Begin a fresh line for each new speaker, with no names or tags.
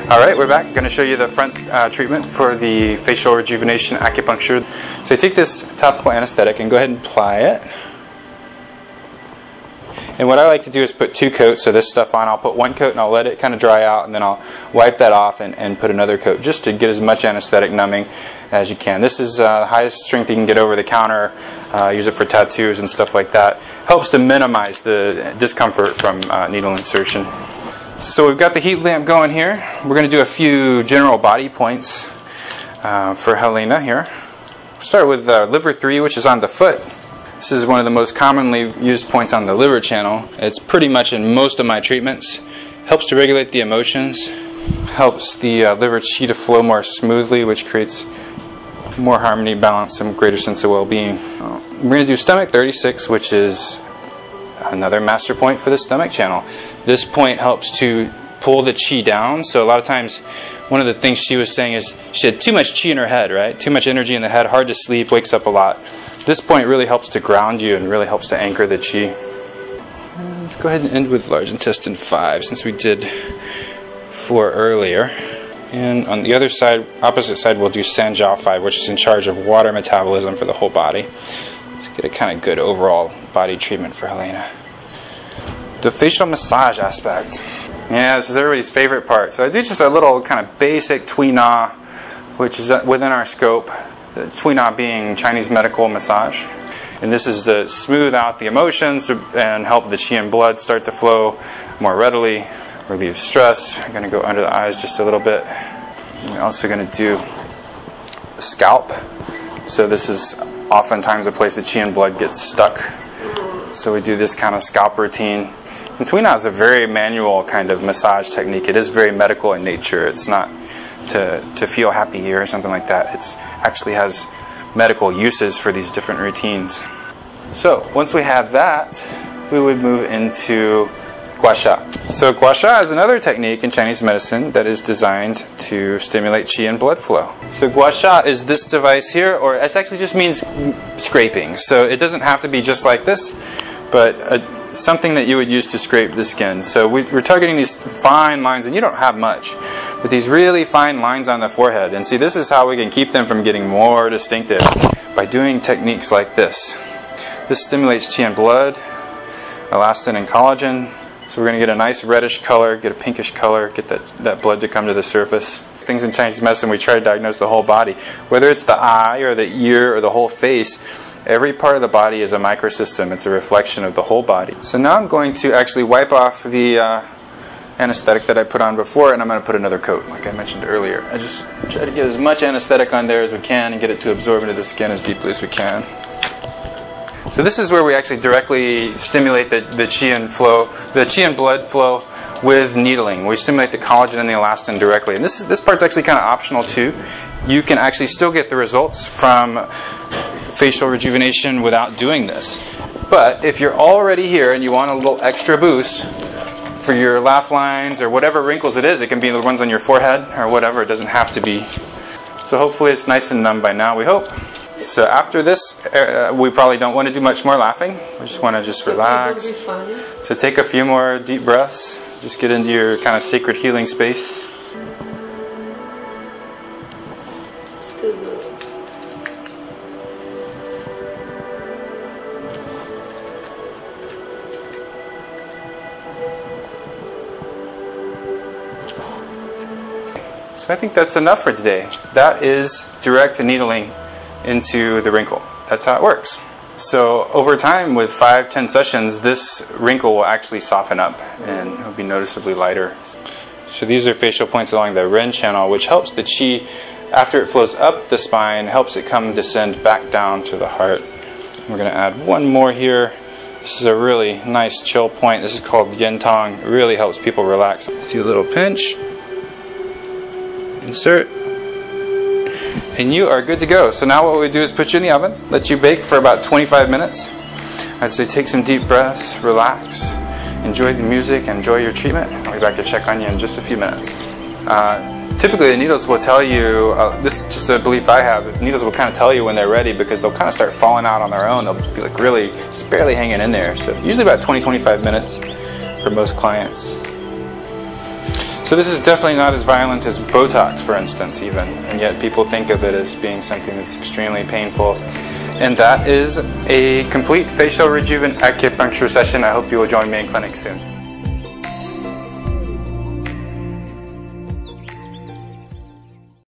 Alright, we're back. I'm going to show you the front treatment for the Facial Rejuvenation Acupuncture. So take this topical anesthetic and go ahead and apply it. And what I like to do is put 2 coats of this stuff on. I'll put 1 coat and I'll let it kind of dry out, and then I'll wipe that off and put another coat just to get as much anesthetic numbing as you can. This is the highest strength you can get over the counter. Use it for tattoos and stuff like that. Helps to minimize the discomfort from needle insertion. So we've got the heat lamp going here. We're going to do a few general body points for Helena here. We'll start with liver 3, which is on the foot. This is one of the most commonly used points on the liver channel. It's pretty much in most of my treatments. Helps to regulate the emotions. Helps the liver chi to flow more smoothly, which creates more harmony, balance, and greater sense of well-being. We're going to do stomach 36, which is another master point for the stomach channel. This point helps to pull the chi down. So a lot of times, one of the things she was saying is she had too much chi in her head, right? Too much energy in the head, hard to sleep, wakes up a lot. This point really helps to ground you and really helps to anchor the chi. Let's go ahead and end with large intestine 5, since we did 4 earlier. And on the other side, opposite side, we'll do Sanjiao 5, which is in charge of water metabolism for the whole body. Let's get a kind of good overall body treatment for Helena. The facial massage aspect. Yeah, this is everybody's favorite part. So I do just a little kind of basic Tui Na, which is within our scope. The Tui Na being Chinese medical massage. And this is to smooth out the emotions and help the chi and blood start to flow more readily, relieve stress. I'm going to go under the eyes just a little bit. We're also going to do scalp. So this is oftentimes a place the chi and blood gets stuck. So we do this kind of scalp routine. And Tui Na is a very manual kind of massage technique. It is very medical in nature. It's not to feel happy here or something like that. It actually has medical uses for these different routines. So once we have that, we would move into Gua Sha. So Gua Sha is another technique in Chinese medicine that is designed to stimulate chi and blood flow. So Gua Sha is this device here, or it actually just means scraping. So it doesn't have to be just like this, but something that you would use to scrape the skin. So we're targeting these fine lines, and you don't have much, but these really fine lines on the forehead. And see, this is how we can keep them from getting more distinctive, by doing techniques like this. This stimulates chi and blood, elastin and collagen. So we're going to get a nice reddish color, get a pinkish color, get that blood to come to the surface. Things in Chinese medicine, we try to diagnose the whole body. Whether it's the eye or the ear or the whole face, every part of the body is a microsystem. It's a reflection of the whole body. So now I'm going to actually wipe off the anesthetic that I put on before, and I'm going to put another coat, like I mentioned earlier. I just try to get as much anesthetic on there as we can and get it to absorb into the skin as deeply as we can. So this is where we actually directly stimulate the chi and flow, the chi and blood flow with needling. We stimulate the collagen and the elastin directly. And this part's actually kind of optional too. You can actually still get the results from facial rejuvenation without doing this. But if you're already here and you want a little extra boost for your laugh lines or whatever wrinkles it is, it can be the ones on your forehead or whatever, it doesn't have to be. So hopefully it's nice and numb by now, we hope. So after this, we probably don't want to do much more laughing. We just want to just relax. So take a few more deep breaths. Just get into your kind of sacred healing space. So I think that's enough for today. That is direct needling into the wrinkle. That's how it works. So over time, with 5-10 sessions, this wrinkle will actually soften up and it will be noticeably lighter. So these are facial points along the Ren channel, which helps the chi, after it flows up the spine, helps it descend back down to the heart. We're going to add one more here. This is a really nice chill point. This is called Yen Tong. It really helps people relax. Do a little pinch. Insert. And you are good to go. So now what we do is put you in the oven, let you bake for about 25 minutes. I'd say take some deep breaths, relax, enjoy the music, enjoy your treatment. I'll be back to check on you in just a few minutes. Typically the needles will tell you, this is just a belief I have, that the needles will kind of tell you when they're ready, because they'll kind of start falling out on their own. They'll be like really just barely hanging in there. So usually about 20-25 minutes for most clients. So this is definitely not as violent as Botox, for instance, even, and yet people think of it as being something that's extremely painful. And that is a complete facial rejuvenation acupuncture session. I hope you will join me in clinic soon.